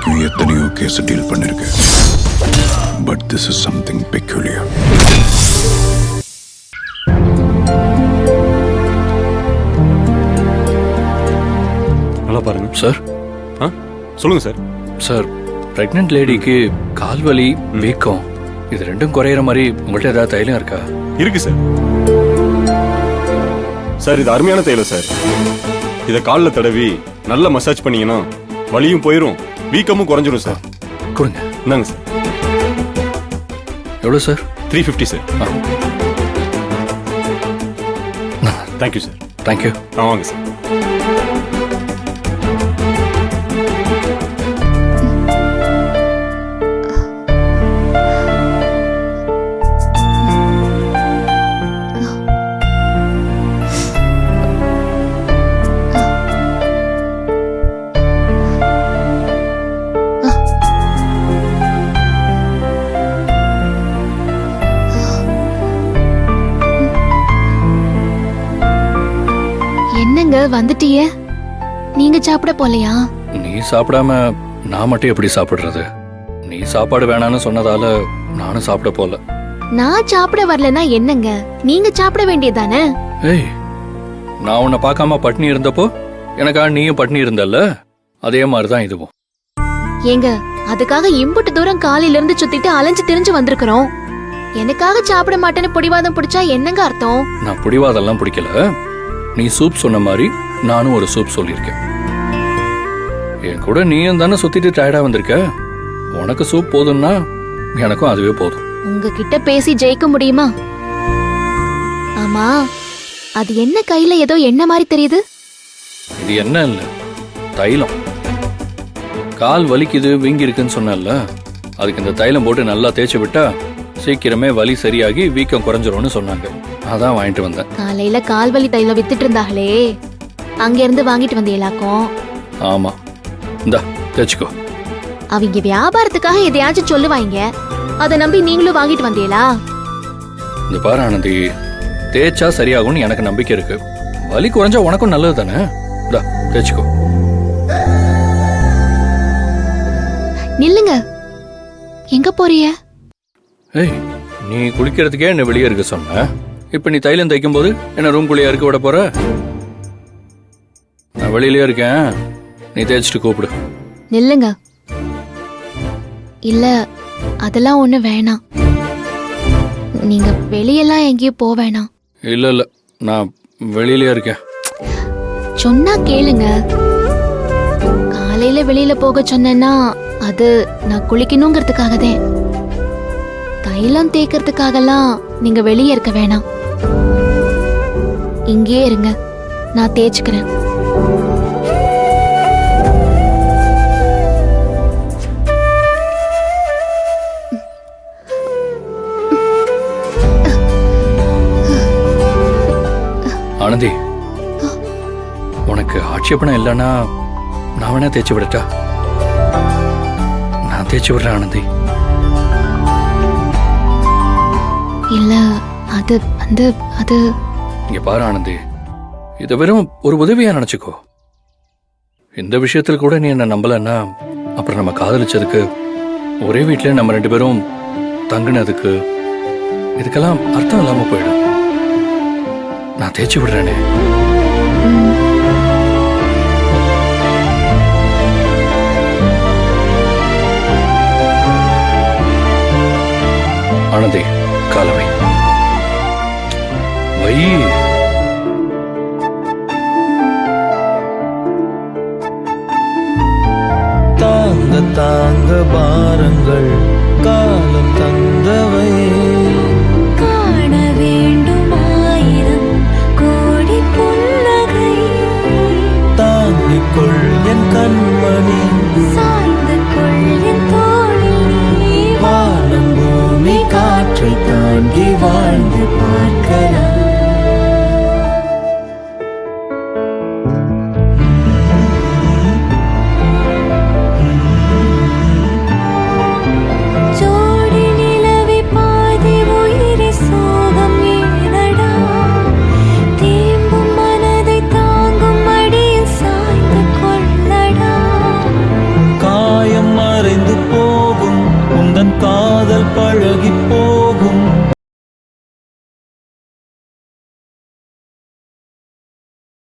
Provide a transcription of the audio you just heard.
வரைக்கும் எத்தனையோ case deal பண்ணிருக்கேன். But this is something peculiar. நல்லா பாருங்க சார். சொல்லுங்க சார். சார், பிரெக்னென்ட் லேடிக்கு கால்வலி, வீக்கம் இது ரெண்டும் குறையிற மாதிரி உங்கள்கிட்ட ஏதாவது தைலம் இருக்கா? இருக்கு சார். சார் இது அருமையான தைலம் சார். இதை காலில் தடவி நல்லா மசாஜ் பண்ணீங்கன்னா வலியும் போயிடும், வீக்கமும் குறைஞ்சிரும் சார். கொடுங்க. இந்தாங்க சார். எவ்வளோ sir? 350 sir. Thank you sir. Thank you. வாங்க சார். வந்துட்டிய, நீங்க சாப்பிட போலையா? நீ சாப்பிடாம நான் மட்டும் எப்படி சாப்பிடுறது? நீ சாப்பாடு வேணான்னு சொன்னதால நானும் சாப்பிட போல. நான் சாப்பிட வரலனா என்னங்க, நீங்க சாப்பிட வேண்டியதானே? ஏய், நான் உன்னை பார்க்காம பட்னி இருந்தப்போ எனக்கா நீயும் பட்னி இருந்தல்ல, அதே மாதிரிதான் இதுவும். ஏங்க, அதுக்காக இம்புட்டு தூரம் காலையில இருந்து சுத்திட்டு அலைஞ்சு திரிஞ்சு வந்திருக்கிறோம். எனக்காக சாப்பிட மாட்டேன்னு பிடிவாதம் பிடிச்சா என்னங்க அர்த்தம்? நான் பிடிவாதெல்லாம் பிடிக்கல. நீ சூப் சொன்ன மாதிரி நானும் ஒரு சூப் சொல்லியிருக்கேன். என் கூட நீயும் தானே சுத்திட்டு டயர்டா வந்திருக்க. உனக்கு சூப் போதும்னா எனக்கும் அதுவே போதும். உங்ககிட்ட பேசி ஜெயிக்க முடியுமா? ஆமா, அது என்ன கையில ஏதோ என்ன மாதிரி தெரியுது? இது என்ன இல்ல, தைலம். கால் வலிக்குது, வீங்கி இருக்குன்னு சொன்னல, அதுக்கு இந்த தைலம் போட்டு நல்லா தேய்ச்சி விட்டா சீக்கிரமே வலி சரியாகி வீக்கம் குறைஞ்சிரும்னு சொன்னாங்க. அதான் வாங்கிட்டு வந்தேன். காலையில கால்வலி தைலம் வித்துட்டு இருந்தாங்களே, அங்க இருந்து வாங்கிட்டு வந்தீங்களாக்கும்? ஆமா, இந்தா தேய்ச்சிக்கோ. அவங்க வியாபாரத்துக்காக எதையாச்சும் சொல்லுவாங்க, அதை நம்பி நீங்களும் வாங்கிட்டு வந்தீங்களா? இந்த பாரு ஆனந்தி, தேய்ச்சா சரியாகும்னு எனக்கு நம்பிக்கை இருக்கு. வலி குறைஞ்சா உனக்கும் நல்லது தானே. இந்தா தேய்ச்சிக்கோ. நில்லுங்க, எங்க போறிய? ஏய், நீ குளிக்கிறதுக்கே என்ன வெளியே இருக்க சொன்ன. இப்ப நீ தைலம் தைக்கும் போது என்ன ரூம் குள்ளையா இருக்க விட போற? நான் வெளியிலயே இருக்கேன், நீ தேய்ச்சிட்டு கூப்பிடு. நில்லுங்க. இல்ல, அதெல்லாம் ஒண்ணு வேணாம். நீங்க வெளியெல்லாம் எங்கேயும் போக வேணாம். இல்ல இல்ல, நான் வெளியிலயே இருக்கேன். சொன்னா கேளுங்க. காலையில வெளியில போக சொன்னா அது நான் குளிக்கணுங்கிறதுக்காக தான். தைலம் தேய்க்கிறதுக்காகலாம் நீங்க வெளியே இருக்க வேணாம். இங்கேயே இருங்க, நான் தேய்ச்சுக்கிறேன். ஆனந்தி, உனக்கு ஆட்சேபணம் இல்லைன்னா நான் வேணா தேய்ச்சி விடட்டா? நான் தேய்ச்சி விடுறேன் ஆனந்தி. இல்ல, அது வந்து அது இங்க பாரு ஆனந்தி, இதை வெறும் ஒரு உதவியா நினைச்சுக்கோ. இந்த விஷயத்துல கூட நீ என்ன நம்பலன்னா அப்புறம் நம்ம காதலிச்சதுக்கு, ஒரே வீட்டுல நம்ம 2 பேரும் தங்கினதுக்கு, இதுக்கெல்லாம் அர்த்தம் இல்லாம போயிடும். நான் தேய்ச்சி விடுறேனே. ஆனந்தி, காலவை வை. தாங்க தாங்க பாரங்கள் காலம் தந்தவை, காண வேண்டும் 1000 கோடி புன்னகை, தாங்கிக் கொள் என் கண்மணி, சாய்ந்து கொள் என் தோளில் நீ, வானம் பூமி காற்றை தாண்டி வாழ்ந்து பார்க்கலாம். ஜோடி நிலவி பாதி உயிரை சோகம் ஏனடா, தேம்பும் மனதை தாங்கும் அடியில் சாய்ந்து கொள்ள காதல் பழகி